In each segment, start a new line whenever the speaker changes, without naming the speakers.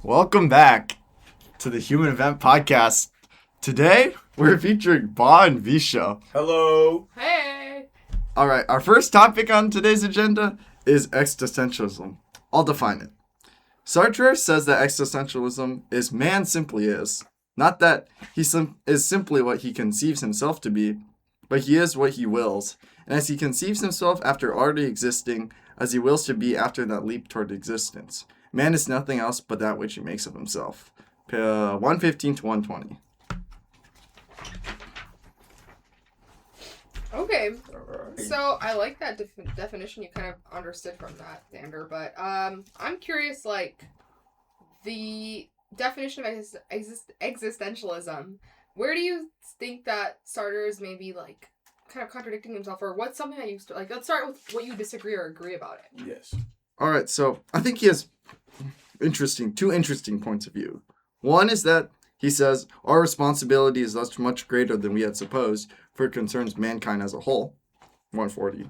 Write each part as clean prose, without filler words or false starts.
Welcome back to the Human Event Podcast. Today, we're featuring Baah and Vishaa.
Hello.
Hey.
All right, our first topic on today's agenda is existentialism. I'll define it. Sartre says that existentialism is man simply is. Not that he is simply what he conceives himself to be, but he is what he wills. And as he conceives himself after already existing, as he wills to be after that leap toward existence. Man is nothing else but that which he makes of himself. 115 to 120.
Okay.
Alright.
So I like that definition you kind of understood from that, Xander. But I'm curious, like, the definition of existentialism. Where do you think that Sartre is maybe like kind of contradicting himself, or what's something that you like? Let's start with what you disagree or agree about it.
Yes.
All right, so I think he has two interesting points of view. One is that he says our responsibility is thus much greater than we had supposed, for it concerns mankind as a whole. 140.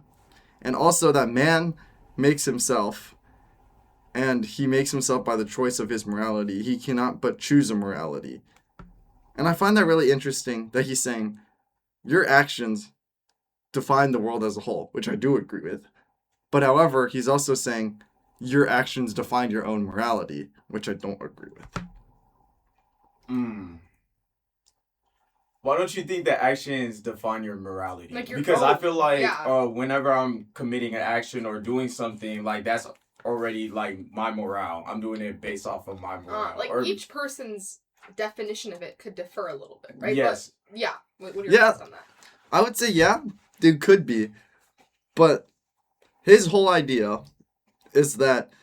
And also that man makes himself, and he makes himself by the choice of his morality. He cannot but choose a morality. And I find that really interesting that he's saying your actions define the world as a whole, which I do agree with. But however, he's also saying your actions define your own morality, which I don't agree with.
Why don't you think that actions define your morality?
Like your
because
goal.
I feel like
Yeah.
whenever I'm committing an action or doing something, like that's already like my morale. I'm doing it based off of my morale.
Like
Or-
each person's definition of it could differ a little bit, right?
Yes.
But, yeah. What are your
Yeah.
thoughts on that?
I would say, yeah, it could be. But his whole idea is that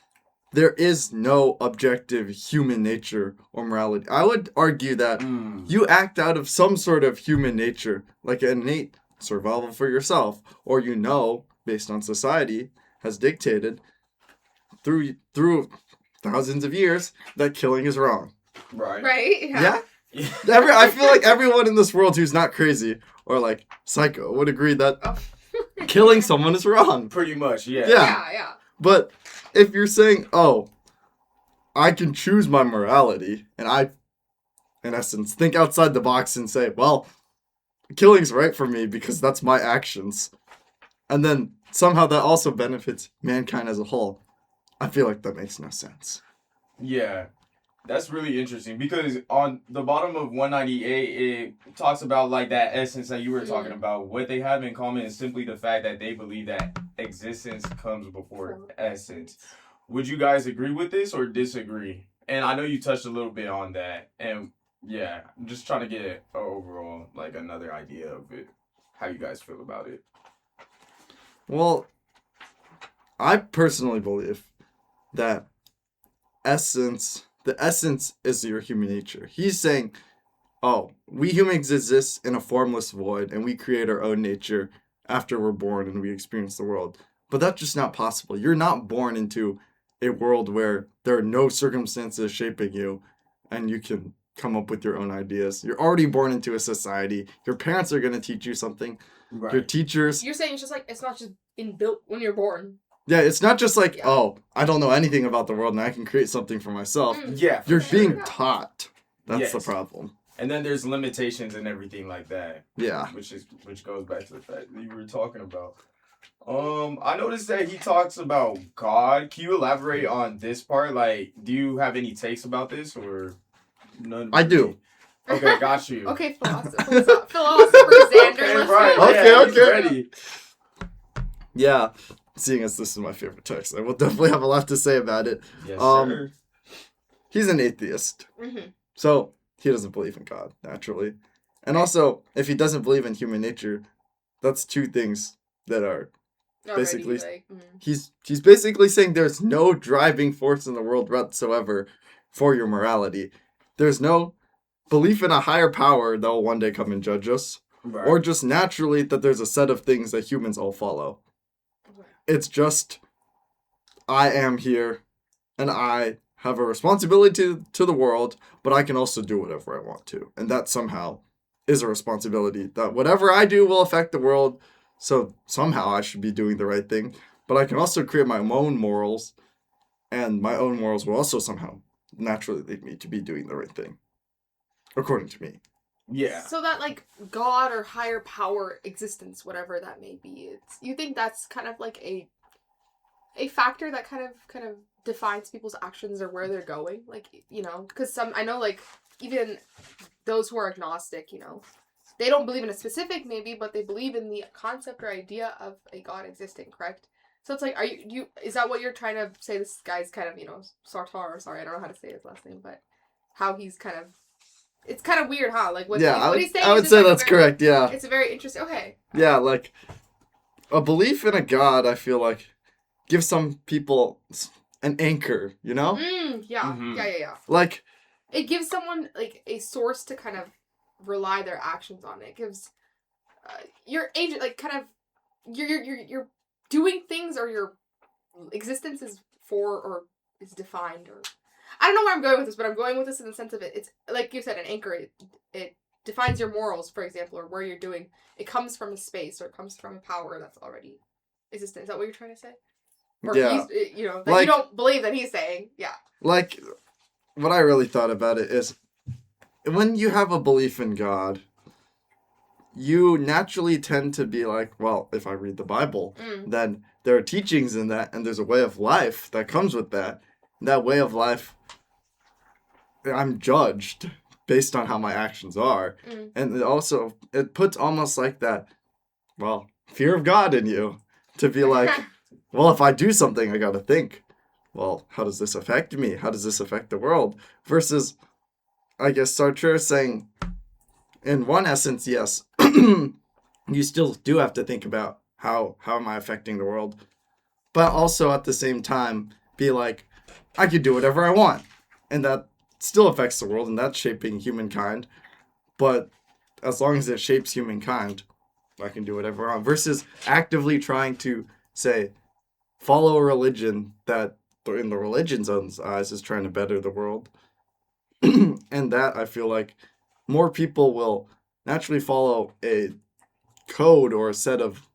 there is no objective human nature or morality. I would argue that you act out of some sort of human nature, like an innate survival for yourself, or based on society, has dictated through thousands of years that killing is wrong.
Right.
Right?
Yeah? I feel like everyone in this world who's not crazy or like psycho would agree that
Oh.
killing someone is wrong.
Pretty much, yeah.
Yeah.
Yeah.
But if you're saying, oh, I can choose my morality, and I, in essence, think outside the box and say, well, killing's right for me because that's my actions, and then somehow that also benefits mankind as a whole, I feel like that makes no sense.
Yeah. That's really interesting because on the bottom of 198, it talks about like that essence that you were talking about. What they have in common is simply the fact that they believe that existence comes before essence. Would you guys agree with this or disagree? And I know you touched a little bit on that. And yeah, I'm just trying to get overall like another idea of it. How you guys feel about it?
Well, I personally believe that the essence is your human nature. He's saying, oh, we humans exist in a formless void and we create our own nature after we're born and we experience the world. But that's just not possible. You're not born into a world where there are no circumstances shaping you and you can come up with your own ideas. You're already born into a society. Your parents are going to teach you something.
Right.
Your teachers.
You're saying it's just like, it's not just inbuilt when you're born.
Yeah, it's not just like,
Yeah.
oh, I don't know anything about the world and I can create something for myself.
Yeah. for
You're
sure.
being taught. That's the
Yes.
problem.
And then there's limitations and everything like that.
Yeah.
Which goes back to the fact that you were talking about. I noticed that he talks about God. Can you elaborate on this part? Like, do you have any takes about this or none?
I do.
Okay, got you.
Okay, philosopher Xander. Let's
Right.
go.
Okay,
yeah, he's
okay.
ready.
Yeah. Seeing as this is my favorite text, I will definitely have a lot to say about it.
Yes,
sir. He's an atheist.
Mm-hmm.
So he doesn't believe in God, naturally. And also, if he doesn't believe in human nature, that's two things that are basically he's basically saying there's no driving force in the world whatsoever for your morality. There's no belief in a higher power that will one day come and judge us,
Right.
or just naturally that there's a set of things that humans all follow. It's just, I am here, and I have a responsibility to the world, but I can also do whatever I want to. And that somehow is a responsibility. That whatever I do will affect the world, so somehow I should be doing the right thing. But I can also create my own morals, and my own morals will also somehow naturally lead me to be doing the right thing, according to me.
Yeah.
So that like God or higher power existence, whatever that may be, you think that's kind of like a factor that kind of defines people's actions or where they're going, like, you know, because I know like even those who are agnostic, you know, they don't believe in a specific maybe, but they believe in the concept or idea of a God existing, correct? So it's like, is that what you're trying to say? This guy's kind of, you know, Sartre, sorry, I don't know how to say his last name, but how he's kind of, it's kind of weird, huh? Like what he's saying.
I would say that's correct. Yeah.
It's a very interesting. Okay.
Yeah, like a belief in a God, I feel like gives some people an anchor, you know?
Yeah.
Mhm.
Yeah.
Like
It gives someone like a source to kind of rely their actions on. It gives your agent like kind of you're doing things, or your existence is for or is defined, or I don't know where I'm going with this, but I'm going with this in the sense of it's like you said, an anchor. It defines your morals, for example, or where you're doing. It comes from a space, or it comes from a power that's already existent. Is that what you're trying to say? Or
yeah.
you know, that
Like,
you don't believe that he's saying. Yeah.
Like, what I really thought about it is, when you have a belief in God, you naturally tend to be like, well, if I read the Bible, then there are teachings in that, and there's a way of life that comes with that. That way of life, I'm judged based on how my actions are. And it puts almost like that, well, fear of God in you, to be like, well, if I do something, I gotta think, well, how does this affect me? How does this affect the world? Versus, I guess, Sartre saying, in one essence, yes, you still do have to think about how am I affecting the world? But also at the same time, be like, I could do whatever I want. And that still affects the world, and that's shaping humankind. But as long as it shapes humankind, I can do whatever I want. Versus actively trying to, say, follow a religion that, in the religion's own eyes, is trying to better the world. And that, I feel like, more people will naturally follow a code or a set of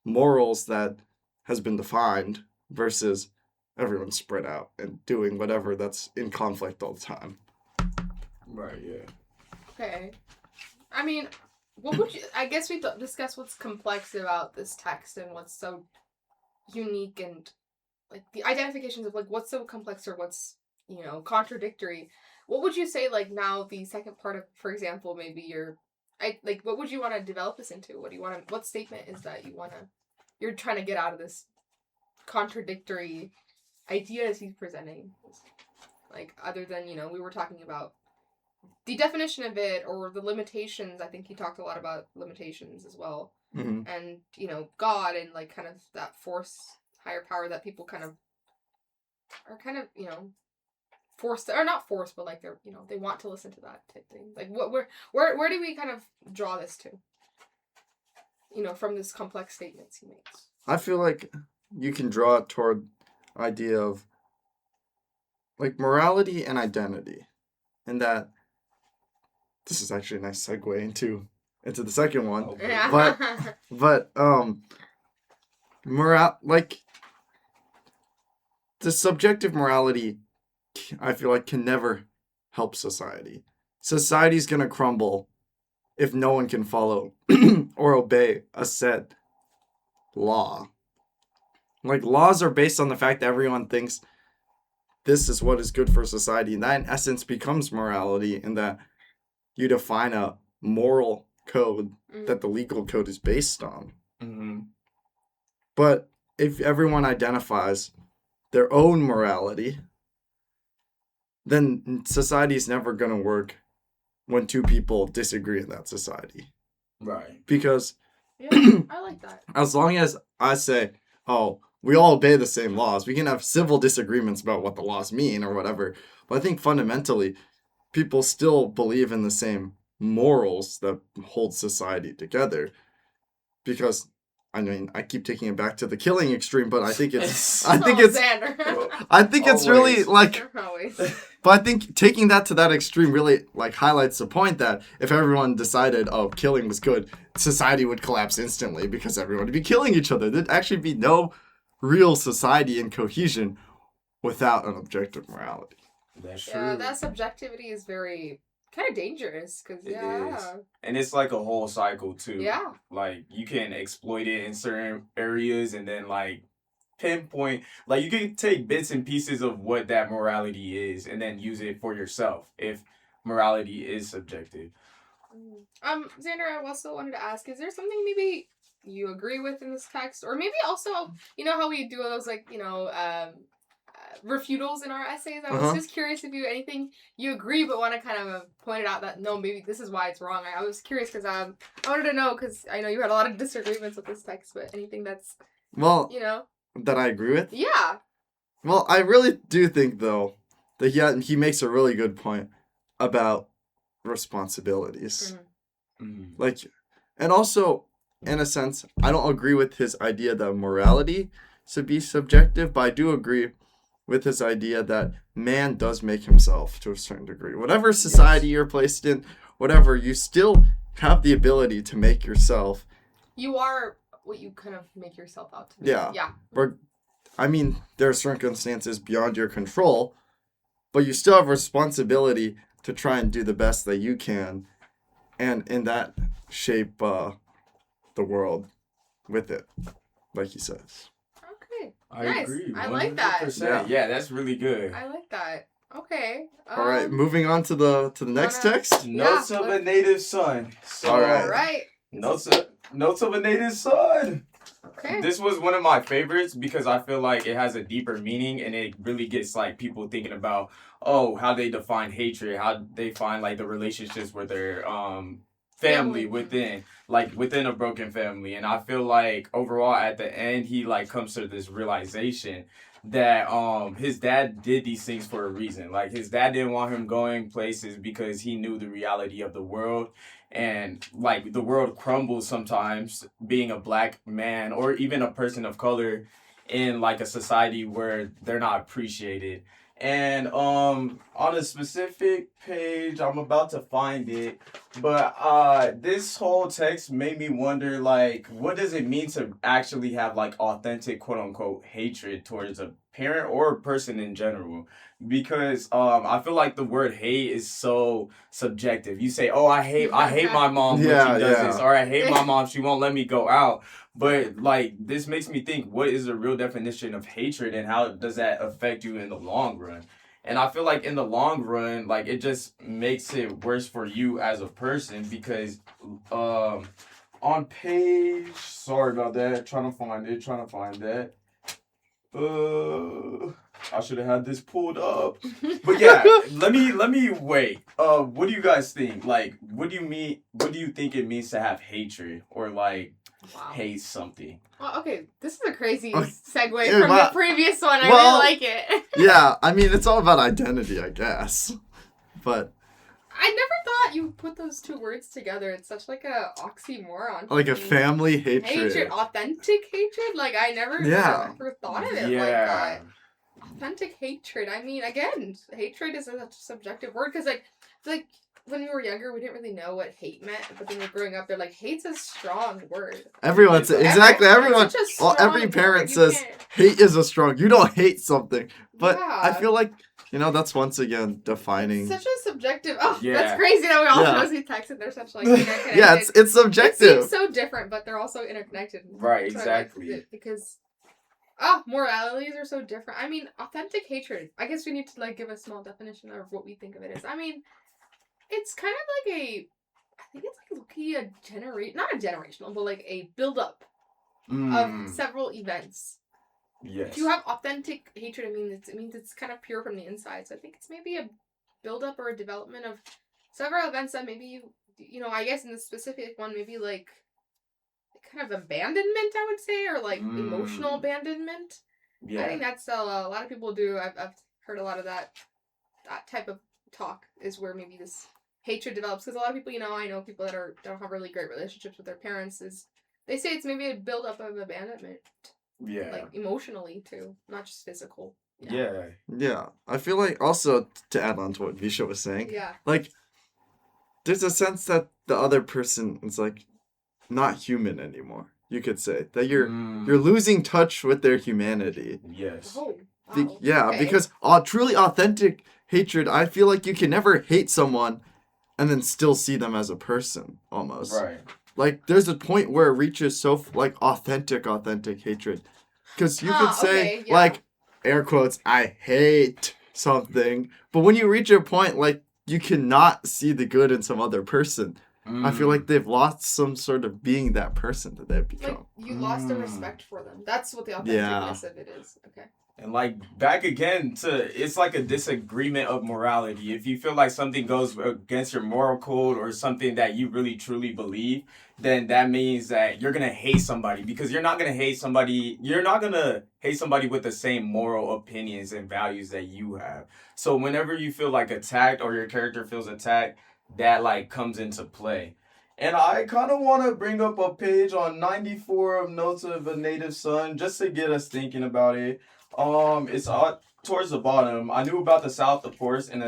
morals that has been defined, versus everyone spread out and doing whatever that's in conflict all the time.
Right, yeah.
Okay. I mean, what would you... I guess we discuss what's complex about this text and what's so unique, and, like, the identifications of, like, what's so complex or what's, you know, contradictory. What would you say, like, now the second part of, for example, maybe what would you want to develop this into? What statement is that you're trying to get out of this contradictory ideas he's presenting? Like, other than, you know, we were talking about the definition of it, or the limitations. I think he talked a lot about limitations as well.
Mm-hmm.
And, you know, God, and, like, kind of that force, higher power that people kind of are kind of, you know, forced to, or not forced, but, like, they're, you know, they want to listen to that type thing. Like, where do we kind of draw this to? You know, from this complex statements he makes.
I feel like you can draw it toward idea of, like, morality and identity. And that, this is actually a nice segue into the second one.
Okay.
Yeah.
But like, the subjective morality, I feel like, can never help society. Society's gonna crumble if no one can follow or obey a set law. Like, laws are based on the fact that everyone thinks this is what is good for society, and that in essence becomes morality, in that you define a moral code that the legal code is based on.
Mm-hmm.
But if everyone identifies their own morality, then society is never going to work when two people disagree in that society.
Right.
Because
Yeah, I like that.
as long as I say, oh, we all obey the same laws, we can have civil disagreements about what the laws mean or whatever. But I think fundamentally, people still believe in the same morals that hold society together. Because, I mean, I keep taking it back to the killing extreme, but I think it's
Xander.
I think it's really, like,
Always.
but I think taking that to that extreme really, like, highlights the point that if everyone decided, oh, killing was good, society would collapse instantly because everyone would be killing each other. There'd actually be no real society and cohesion without an objective morality.
That's true.
Yeah, that subjectivity is very kind of dangerous because
It
yeah,
is. And it's like a whole cycle too.
yeah,
Like you can exploit it in certain areas and then like pinpoint, like you can take bits and pieces of what that morality is and then use it for yourself if morality is subjective.
Xander, I also wanted to ask, is there something maybe you agree with in this text, or maybe also, you know how we do those like, refutals in our essays? I was just curious if you anything you agree but want to kind of point it out that no, maybe this is why it's wrong. I was curious because I wanted to know because I know you had a lot of disagreements with this text, but anything that's
that I agree with.
Yeah.
Well, I really do think though that he makes a really good point about responsibilities. Like, and also in a sense, I don't agree with his idea that morality should be subjective, but I do agree with his idea that man does make himself to a certain degree. Whatever society you're placed in, whatever, you still have the ability to make yourself.
You are what you kind of make yourself out to be.
Yeah.
Yeah.
I mean, there are circumstances beyond your control, but you still have responsibility to try and do the best that you can, and in that shape the world with it, like he says.
Okay.
I
nice.
agree. 100%.
I like that.
Yeah, that's really good.
I like that. Okay.
All right, moving on to the next text.
Notes of a Native Son. So,
All
right.
Notes of a Native Son.
Okay.
This was one of my favorites because I feel like it has a deeper meaning and it really gets like people thinking about how they define hatred, how they find like the relationships with their family within a broken family. And I feel like overall at the end he like comes to this realization that his dad did these things for a reason. Like his dad didn't want him going places because he knew the reality of the world. And like the world crumbles sometimes being a black man or even a person of color in like a society where they're not appreciated. And on a specific page, I'm about to find it, but this whole text made me wonder, like, what does it mean to actually have like authentic quote unquote hatred towards a parent or a person in general? Because I feel like the word hate is so subjective. You say, I hate my mom when she does this, or I hate my mom, she won't let me go out. But like this makes me think, what is the real definition of hatred and how does that affect you in the long run? And I feel like in the long run, like it just makes it worse for you as a person because on page, sorry about that, trying to find that. I should have had this pulled up. But yeah, let me wait. What do you guys think? Like, what do you think it means to have hatred or like hate something?
Well, okay, this is a crazy segue from the previous one. I really like it.
Yeah, I mean, it's all about identity, I guess. But
I never thought you put those two words together. It's such like a oxymoron.
Like a family hatred.
Authentic hatred? Like, I never thought of it like that. Authentic hatred. I mean, again, hatred is a subjective word because, like when we were younger, we didn't really know what hate meant. But then we're growing up, they're like, hate's a strong word. Everyone.
Every parent says hate is a strong. You don't hate something, but I feel like that's once again defining.
It's such a subjective. That's crazy that we all chose these texts and they're such like interconnected.
Yeah, it's subjective.
It seems so different, but they're also interconnected.
Right, exactly.
Because moralities are so different. I mean, authentic hatred. I guess we need to like give a small definition of what we think of it as. I mean, it's kind of like I think it's like not a generational, but like a build-up of several events.
Yes.
If you have authentic hatred, it means it's kind of pure from the inside. So I think it's maybe a build-up or a development of several events that maybe I guess in the specific one, maybe like kind of abandonment, I would say, or like emotional abandonment. Yeah. I think that's a lot of people do. I've heard a lot of that type of talk is where maybe this hatred develops because a lot of people, I know people that don't have really great relationships with their parents they say it's maybe a build-up of abandonment. Yeah. Like emotionally too, not just physical.
Yeah. I feel like also to add on to what Vishaa was saying.
Yeah.
Like there's a sense that the other person is like not human anymore. You could say that you're losing touch with their humanity.
Yes.
Oh. Wow.
Because truly authentic hatred, I feel like you can never hate someone and then still see them as a person, almost.
Right.
Like, there's a point where it reaches so, like, authentic hatred. Because you could say,
okay, yeah.
like, air quotes, I hate something. But when you reach a point, like, you cannot see the good in some other person. I feel like they've lost some sort of being that person that they've become.
Like, you lost the respect for them. That's what the authenticness of it is. Okay.
And like back again to it's like a disagreement of morality. If you feel like something goes against your moral code or something that you really truly believe, then that means that you're gonna hate somebody because you're not gonna hate somebody. You're not gonna hate somebody with the same moral opinions and values that you have. So whenever you feel like attacked or your character feels attacked, that like comes into play. And I kind of want to bring up a page on 94 of Notes of a Native Son just to get us thinking about it. It's towards the bottom. I knew about the South, of course, and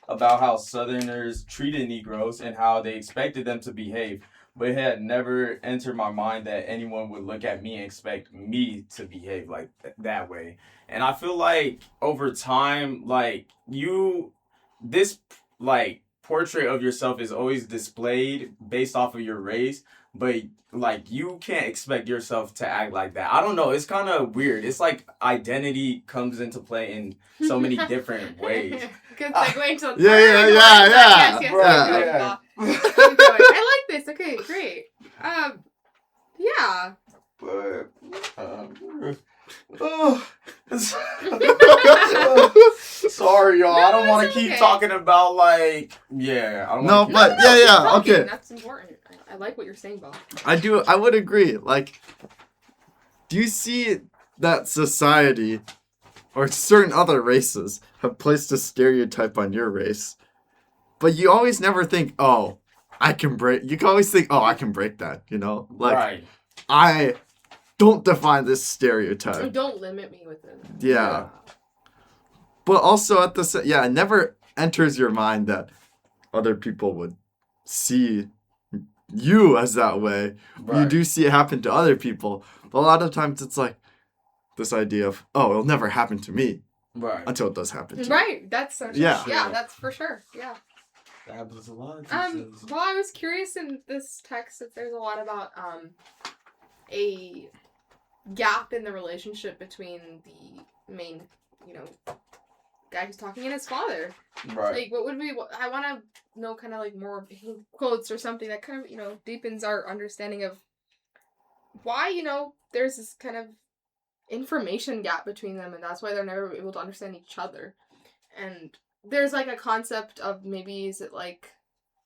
about how Southerners treated Negroes and how they expected them to behave. But it had never entered my mind that anyone would look at me and expect me to behave like that way. And I feel like over time, like this portrait of yourself is always displayed based off of your race, but like you can't expect yourself to act like that. I don't know, it's kind of weird. It's like identity comes into play in so many different ways.
Good segue to the
Yeah.
Yes,
Yeah.
keep going. I like this. Okay, great. Yeah.
But sorry, y'all. I don't want to keep talking about I don't.
No,
wanna
but
keep
yeah,
talking.
okay.
That's important. I like what you're saying, Bob.
I would agree. Like, do you see that society or certain other races have placed a stereotype on your race, but you always never think, oh, I can break. You can always think, oh, I can break that. You know, like
right.
I don't define this stereotype.
Don't limit me with it.
Yeah. But also at the it never enters your mind that other people would see you as that way.
Right.
You do see it happen to other people. But a lot of times it's like this idea of, oh, it'll never happen to me.
Right.
Until it does happen to me.
Right. That's so true.
Yeah.
Yeah, that's for sure. Yeah.
That happens a lot.
Well, I was curious in this text that there's a lot about a gap in the relationship between the main, guy who's talking and his father.
Right.
Like, what would be? I want to know kind of like more quotes or something that kind of deepens our understanding of why there's this kind of information gap between them, and that's why they're never able to understand each other. And there's like a concept of maybe is it like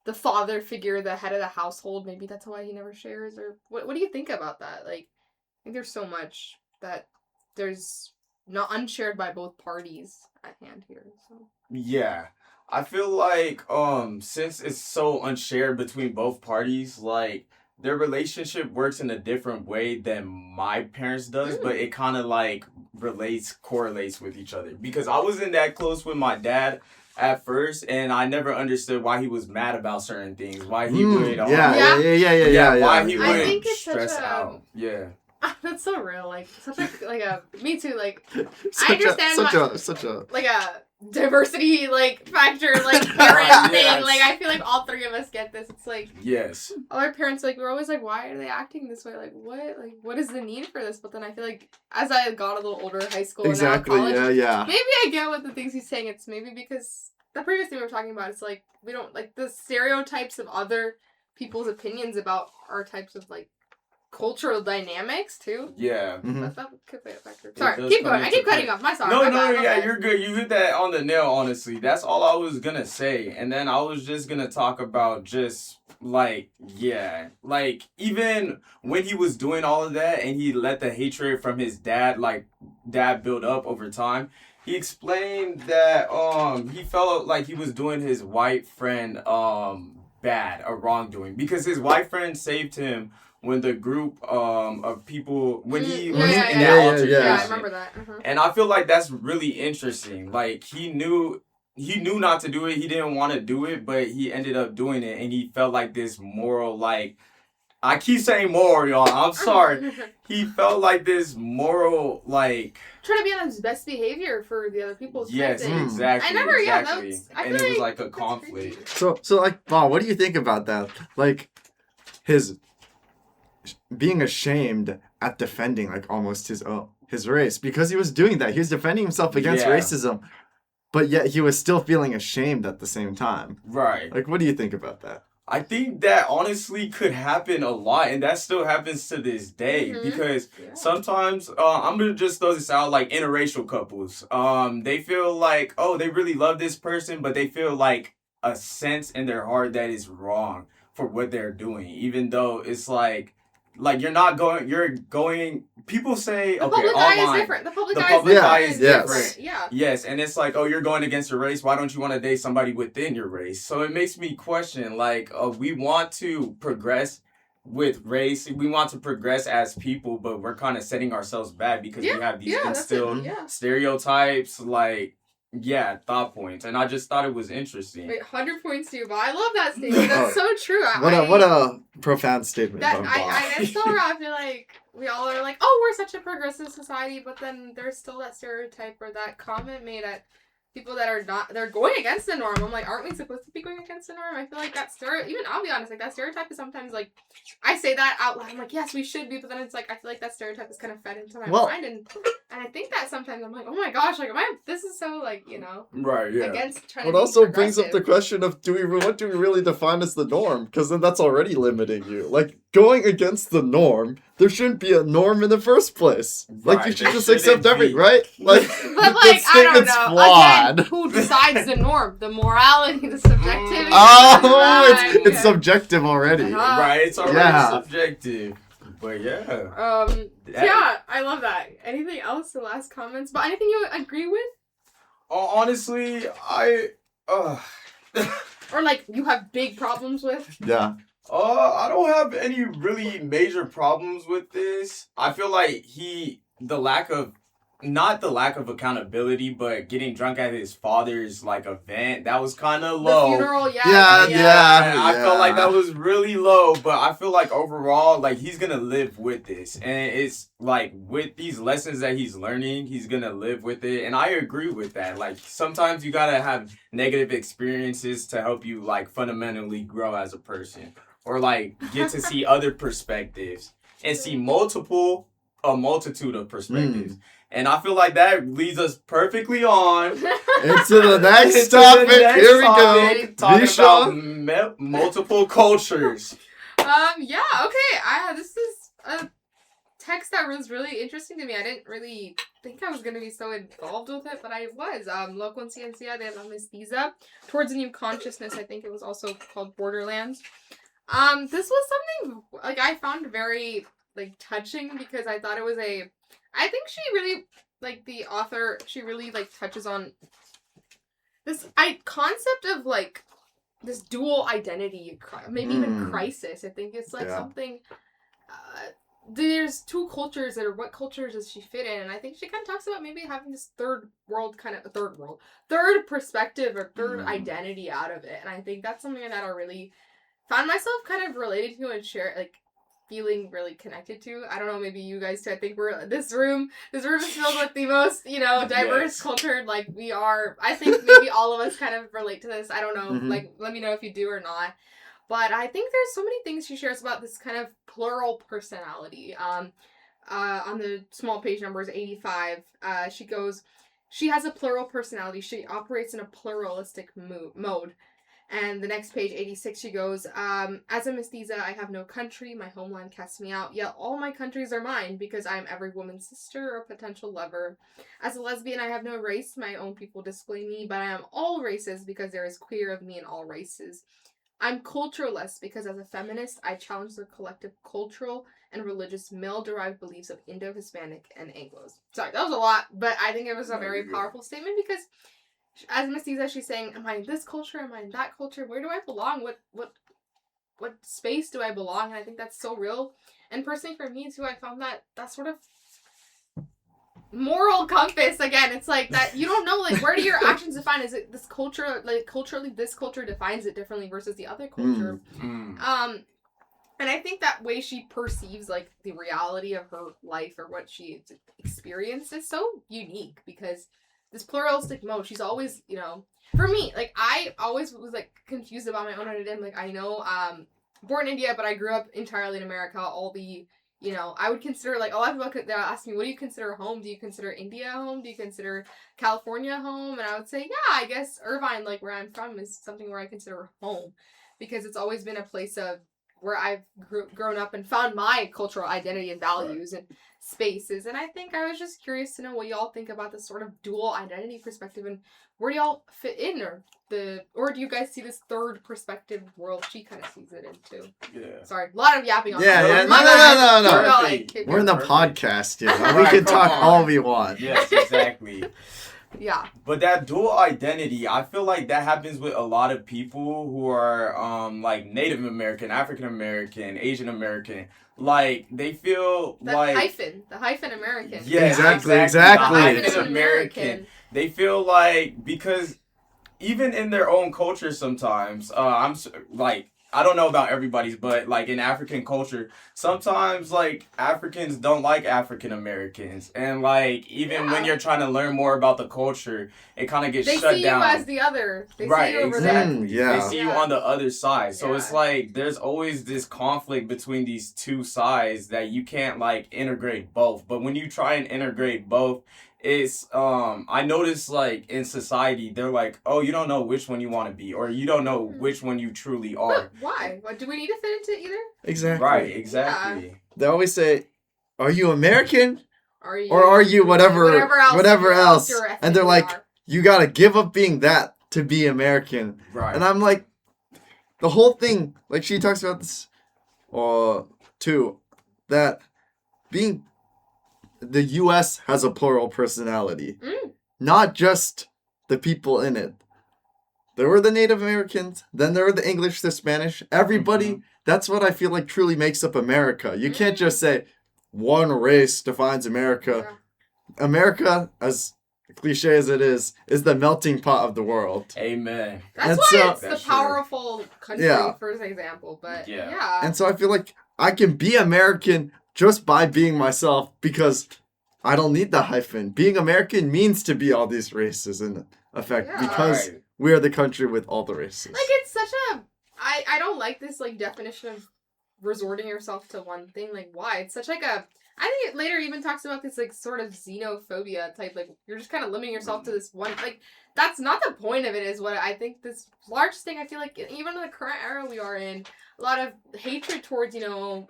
the father figure, the head of the household? Maybe that's why he never shares. Or what do you think about that? Like, I think there's so much that there's not unshared by both parties at hand here. So
Yeah. I feel like since it's so unshared between both parties, like their relationship works in a different way than my parents does, but it kind of like correlates with each other. Because I wasn't that close with my dad at first, and I never understood why he was mad about certain things. Why he would why he
I
would
think it's
stress
such a-
out. Yeah.
that's so real. Like such a me too. Like
Such
I understand
such a
like a diversity factor parent thing.
Yes.
Like I feel like all three of us get this. It's like
Yes.
all our parents we're always like, why are they acting this way? Like what is the need for this? But then I feel like as I got a little older, high school
exactly,
and now college,
yeah.
maybe I get what the things he's saying. It's maybe because the previous thing we were talking about, it's like we don't like the stereotypes of other people's opinions about our types of cultural dynamics too.
Yeah.
Mhm.
That could play a factor. Sorry,
does
keep
come
going. I
into
keep cutting
play.
off. My sorry.
No,
my bad, my
yeah,
bad.
you're good. You hit that on the nail, honestly. That's all I was gonna say. And then I was just gonna talk about just even when he was doing all of that and he let the hatred from his dad build up over time, he explained that he felt like he was doing his white friend bad or wrongdoing because his white friend saved him when the group of people in that altercation.
Yeah, I remember that. Uh-huh.
And I feel like that's really interesting. Like he knew not to do it. He didn't want to do it, but he ended up doing it, and he felt like this moral I keep saying moral, y'all. I'm sorry. He felt like this moral
trying to be on his best behavior for the other people.
Yes, exactly.
I never,
exactly.
I
and
feel
it was
like
like a conflict.
crazy.
So like, Baah, what do you think about that? Like, his being ashamed at defending like almost his race, because he was doing that. He was defending himself against racism, but yet he was still feeling ashamed at the same time.
Right.
Like, what do you think about that?
I think that honestly could happen a lot, and that still happens to this day, because sometimes I'm gonna just throw this out, like interracial couples, they feel like, oh, they really love this person, but they feel like a sense in their heart that is wrong for what they're doing, even though it's like you're going. People say,
The
okay,
public
online,
eye is different. The public
eye is
yes.
different.
Yeah.
Yes, and it's like, oh, you're going against your race. Why don't you want to date somebody within your race? So it makes me question, like, we want to progress with race. We want to progress as people, but we're kind of setting ourselves back because we have these instilled stereotypes, like, thought points. And I just thought it was interesting.
Wait, 100 points to you, but I love that statement. That's so true.
What a profound statement.
I still feel like we all are like, oh, we're such a progressive society, but then there's still that stereotype or that comment made at people that are not, they're going against the norm. I'm like, aren't we supposed to be going against the norm? I feel like that even I'll be honest, like that stereotype is sometimes like, I say that out loud, I'm like, yes, we should be, but then it's like, I feel like that stereotype is kind of fed into my mind, and I think that sometimes I'm like, oh my gosh, like, this is so, like, you know, against trying to be
also brings up the question of, what do we really define as the norm? Because then that's already limiting you. Like, going against the norm, there shouldn't be a norm in the first place. Like, you should just accept everything, right? Like,
but like, I don't know.
Flawed.
Again, who decides the norm? The morality, the subjectivity?
It's subjective already.
Right, it's already subjective. But
I love that. Anything else? The last comments? But anything you agree with?
Honestly,
or like you have big problems with?
Yeah.
I don't have any really major problems with this. I feel like not the lack of accountability, but getting drunk at his father's like event, that was kind of low.
The funeral,
I felt like that was really low, but I feel like overall, like, he's gonna live with this, and it's like with these lessons that he's learning, he's gonna live with it, and I agree with that. Like, sometimes you gotta have negative experiences to help you like fundamentally grow as a person, or like get to see other perspectives and see a multitude of perspectives. And I feel like that leads us perfectly on
into the next topic. Here we go.
Talking about multiple cultures.
This is a text that was really interesting to me. I didn't really think I was going to be so involved with it, but I was. La Conciencia de La Mestiza, Towards a New Consciousness. I think it was also called Borderlands. This was something like I found very like touching, because I thought it was I think she really, like, the author, she really, like, touches on this concept of, like, this dual identity, maybe even crisis. I think it's, like, something, there's two cultures that are, what cultures does she fit in? And I think she kind of talks about maybe having this third perspective or third identity out of it. And I think that's something that I really found myself kind of related to and share, like, feeling really connected to. I don't know, maybe you guys too. I think this room is filled with the most, diverse culture, like we are. I think maybe all of us kind of relate to this. I don't know, like, let me know if you do or not. But I think there's so many things she shares about this kind of plural personality. On the small page numbers 85, she goes, she has a plural personality. She operates in a pluralistic mode. And the next page, 86, she goes, as a mestiza, I have no country. My homeland casts me out. Yet all my countries are mine because I am every woman's sister or potential lover. As a lesbian, I have no race. My own people display me, but I am all races because there is queer of me in all races. I'm culturalist because as a feminist, I challenge the collective cultural and religious male-derived beliefs of Indo-Hispanic and Anglos. Sorry, that was a lot, but I think it was a very powerful statement because as mestiza, she's saying, am I in this culture? Am I in that culture? Where do I belong? What space do I belong? And I think that's so real. And personally for me too, I found that sort of moral compass, again, it's like that you don't know, like, where do your actions define? Is it this culture, like, culturally this culture defines it differently versus the other culture? And I think that way she perceives, like, the reality of her life or what she experienced is so unique because this pluralistic mode, she's always, you know, for me, like, I always was, like, confused about my own identity. Like, I know, born in India, but I grew up entirely in America. All the, you know, I would consider, like, a lot of people could ask me, what do you consider home? Do you consider India home? Do you consider California home? And I would say, yeah, I guess Irvine, like, where I'm from, is something where I consider home because it's always been a place of where I've grown up and found my cultural identity and values and spaces. And I think I was just curious to know what y'all think about this sort of dual identity perspective and where do y'all fit in, or do you guys see this third perspective world she kind of sees it into?
Yeah.
Sorry, a lot of yapping on
Yeah,
that.
no. We're in the
Perfect.
podcast, you know. We
Right,
can
come
talk
on.
all we want.
Yes, exactly.
Yeah.
But that dual identity, I feel like that happens with a lot of people who are like Native American, African American, Asian American. Like they feel
The
like
the hyphen American.
yeah,
Exactly.
The
Hyphen
hyphen American. They feel like because even in their own culture sometimes, like I don't know about everybody's, but like in African culture, sometimes like Africans don't like African Americans, and like even when you're trying to learn more about the culture, it kind of gets shut down.
They see you as the other. They
Right,
see you over
exactly.
Yeah.
They see you on the other side. So it's
Yeah.
like there's always this conflict between these two sides that you can't like integrate both. But when you try and integrate both, it's I notice like in society they're like, oh, you don't know which one you want to be, or you don't know which one you truly are.
But why? What, do we need to fit into either?
Exactly.
Right, exactly.
They always say, "Are you American
Or
or are you whatever else?"
your ethnic
And they're like,
are.
"You got to give up being that to be American."
Right.
And I'm like, the whole thing, like she talks about this too, that being the US has a plural personality. Not just the people in it. There were the Native Americans, then there were the English, the Spanish. Everybody, that's what I feel like truly makes up America. You can't just say one race defines America.
Yeah.
America, as cliche as it is the melting pot of the world.
Amen.
That's
And
why
so-
it's the
That's
powerful country,
Yeah.
for example. But
Yeah.
yeah.
And so I feel like I can be American just by being myself because I don't need the hyphen. Being American means to be all these races in effect
Yeah.
because
Right.
we are the country with all the races.
Like, it's such a... I don't like this, like, definition of resorting yourself to one thing. Like, why? It's such, like, a... I think it later even talks about this, like, sort of xenophobia type, like, you're just kind of limiting yourself to this one... Like, that's not the point of it, is what I think this large thing, I feel like, even in the current era we are in, a lot of hatred towards, you know,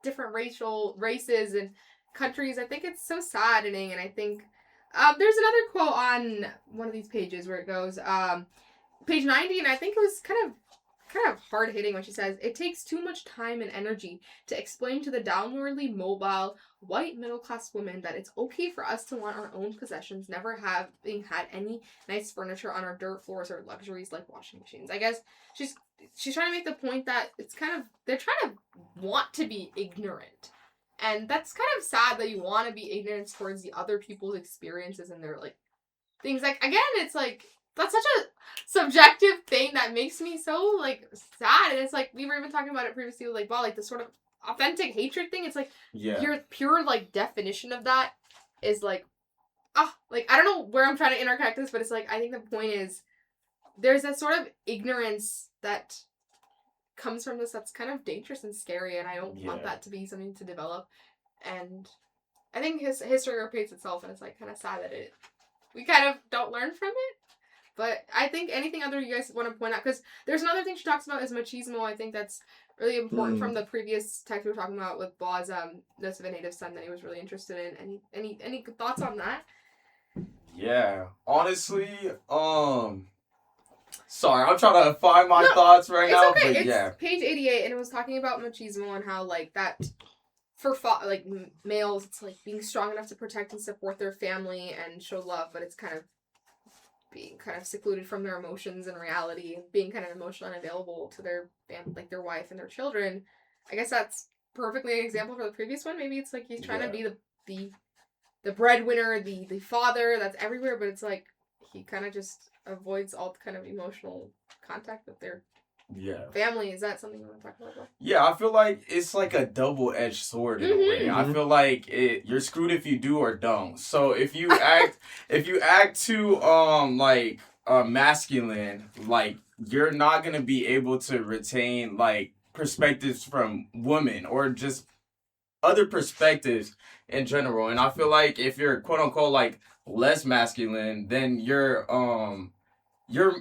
different races and countries. I think it's so saddening, and I think... there's another quote on one of these pages where it goes, page 90, and I think it was kind of hard-hitting when she says, "It takes too much time and energy to explain to the downwardly mobile, white middle-class woman that it's okay for us to want our own possessions, never having had any nice furniture on our dirt floors or luxuries like washing machines." I guess she's trying to make the point that it's kind of, they're trying to want to be ignorant. And that's kind of sad that you want to be ignorant towards the other people's experiences and their, like, things. Like, again, it's like, that's such a subjective thing that makes me so, like, sad. And it's like, we were even talking about it previously, like, wow, like, the sort of authentic hatred thing. It's like, your pure, like, definition of that is like, like, I don't know where I'm trying to interconnect this, but it's like, I think the point is, there's a sort of ignorance that comes from this that's kind of dangerous and scary, and I don't want that to be something to develop. And I think his history repeats itself, and it's like kind of sad that we kind of don't learn from it. But I think anything other you guys want to point out, because there's another thing she talks about is machismo. I think that's really important from the previous text we were talking about with Baah's Notes of a Native Son that he was really interested in. Any thoughts on that?
Yeah, honestly, sorry, I'm trying to find my thoughts right now.
Okay.
But
It's
yeah,
page 88, and it was talking about machismo and how, like, that for males, it's like being strong enough to protect and support their family and show love, but it's kind of being kind of secluded from their emotions and reality, and being kind of emotionally unavailable to their family, like their wife and their children. I guess that's perfectly an example for the previous one. Maybe it's like he's trying to be the breadwinner, the father that's everywhere, but it's like he kind of just avoids all kind of emotional contact with their
Yeah.
family. Is that something you want to talk about?
Yeah, I feel like it's like a double-edged sword in a way. I feel like you're screwed if you do or don't. So if you act too masculine, like you're not gonna be able to retain like perspectives from women or just other perspectives in general. And I feel like if you're quote unquote like less masculine, then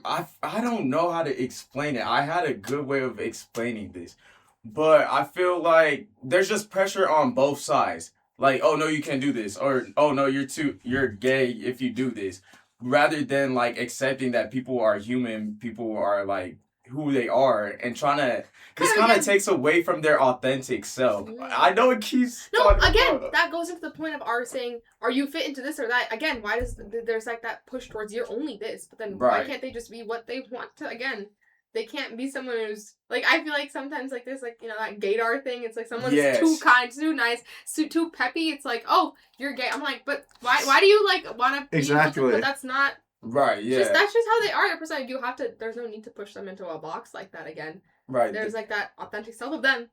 I don't know how to explain it. I had a good way of explaining this. But I feel like there's just pressure on both sides. Like, oh no, you can't do this, or oh no, you're gay if you do this. Rather than like accepting that people are human, people are like who they are, and trying to this kind of takes away from their authentic self. I know it keeps
that goes into the point of our saying, are you fit into this or that? Again, why does there's like that push towards you're only this, but then why can't they just be what they want to? Again, they can't be someone who's like, I feel like sometimes like this, like, you know, that gaydar thing, it's like someone's too kind, too nice, too peppy, it's like, oh, you're gay. I'm like, but why do you like want to
exactly,
but that's not
right. Yeah,
that's just how they are. Their personality. You have to, there's no need to push them into a box like that again.
Right.
There's like that authentic self of them.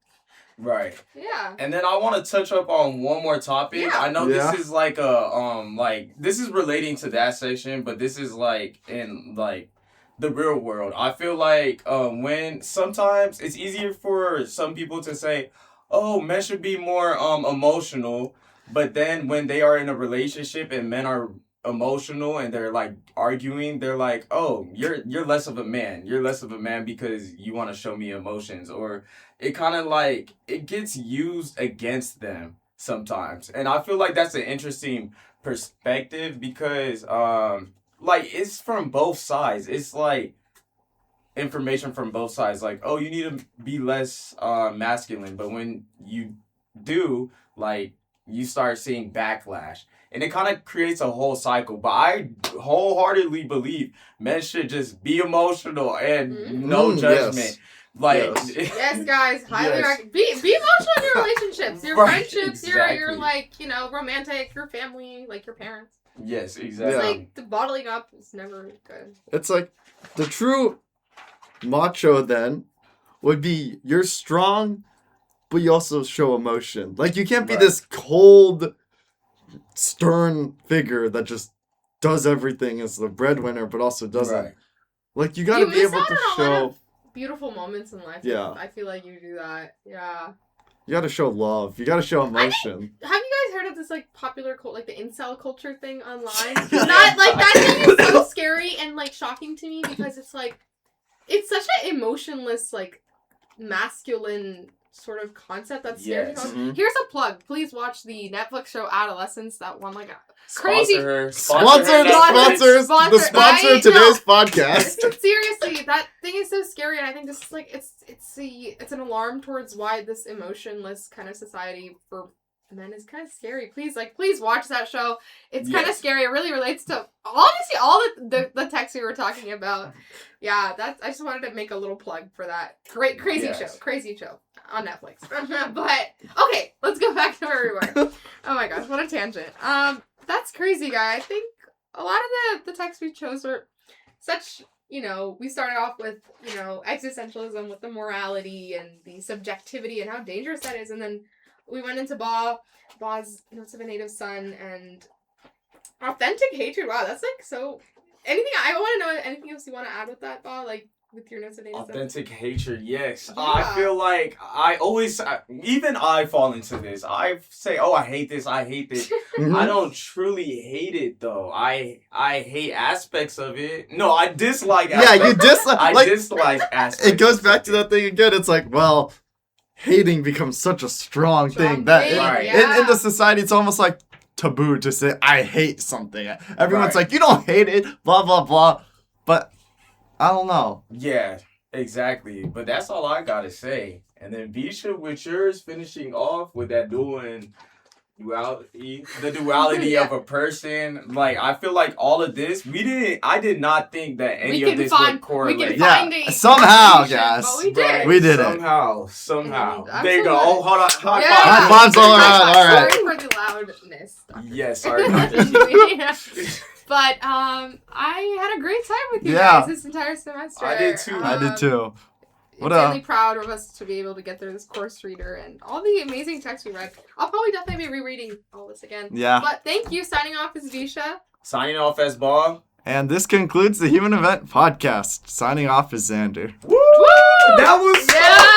Right.
Yeah.
And then I want to touch up on one more topic.
Yeah.
I know this is like this is relating to that section, but this is like in like the real world. I feel like when sometimes it's easier for some people to say, oh, men should be more emotional, but then when they are in a relationship and men are emotional and they're like arguing, they're like, oh, you're less of a man. You're less of a man because you want to show me emotions. Or it kind of like it gets used against them sometimes. And I feel like that's an interesting perspective because like it's from both sides. It's like information from both sides. Like, oh, you need to be less masculine, but when you do, like, you start seeing backlash. And it kind of creates a whole cycle. But I wholeheartedly believe men should just be emotional and no judgment.
Yes.
Like
yes, guys, highly recommend. Be emotional in your relationships, your friendships, your like, you know, romantic, your family, like your parents.
Yes, exactly.
It's like the bottling up is never good.
It's like the true macho then would be you're strong, but you also show emotion. Like you can't be this cold, stern figure that just does everything as the breadwinner, but also doesn't. Right. Like you gotta be able to show
beautiful moments in life.
Yeah,
I feel like you do that. Yeah.
You gotta show love. You gotta show emotion.
Have you guys heard of this like popular cult, like the incel culture thing online? Not like that thing is so scary and like shocking to me because it's like it's such an emotionless like masculine sort of concept that's scary. Yes. Here's a plug. Please watch the Netflix show Adolescence. That one like crazy.
Sponsor today's podcast.
Seriously, that thing is so scary, and I think this is like it's an alarm towards why this emotionless kind of society for men is kind of scary. Please watch that show. It's kind of scary. It really relates to obviously all the texts we were talking about. Yeah, I just wanted to make a little plug for that. Crazy show on Netflix. But okay, let's go back to where we were. Oh my gosh, what a tangent. That's crazy, guy. I think a lot of the texts we chose were such, you know, we started off with, you know, existentialism with the morality and the subjectivity and how dangerous that is, and then we went into Baah's Notes of a Native Son and authentic hatred. Wow, that's like so. I want to know anything else you want to add with that, Baah? Like with your Notes of a Native Son?
Authentic hatred, yes. Yeah. I feel like even I fall into this. I say, oh, I hate this. I don't truly hate it though. I hate aspects of it. No, I dislike aspects.
Yeah, you dislike.
I dislike aspects.
It goes back to that thing again. It's like, well, hating becomes such a strong thing that in the society it's almost like taboo to say I hate something. Everyone's like, you don't hate it, blah blah blah. But I don't know. Yeah,
exactly. But that's all I gotta say. And then Vishaa, with yours finishing off with that duality of a person. Like I feel like all of this, I did not think that any of this would correlate.
Somehow, guys.
But we did.
Right.
We did
somehow. There you go. Oh, hold on.
High fives all right.
Sorry for the loudness.
Yes, sorry about this.
But I had a great time with you guys this entire semester.
I did too.
insanely proud of us to be able to get through this course reader and all the amazing texts we read. I'll probably definitely be rereading all this again.
Yeah.
But thank you. Signing off is Vishaa.
Signing off as Baah.
And this concludes the Human Event Podcast. Signing off is Xander.
Woo! That was
Yeah!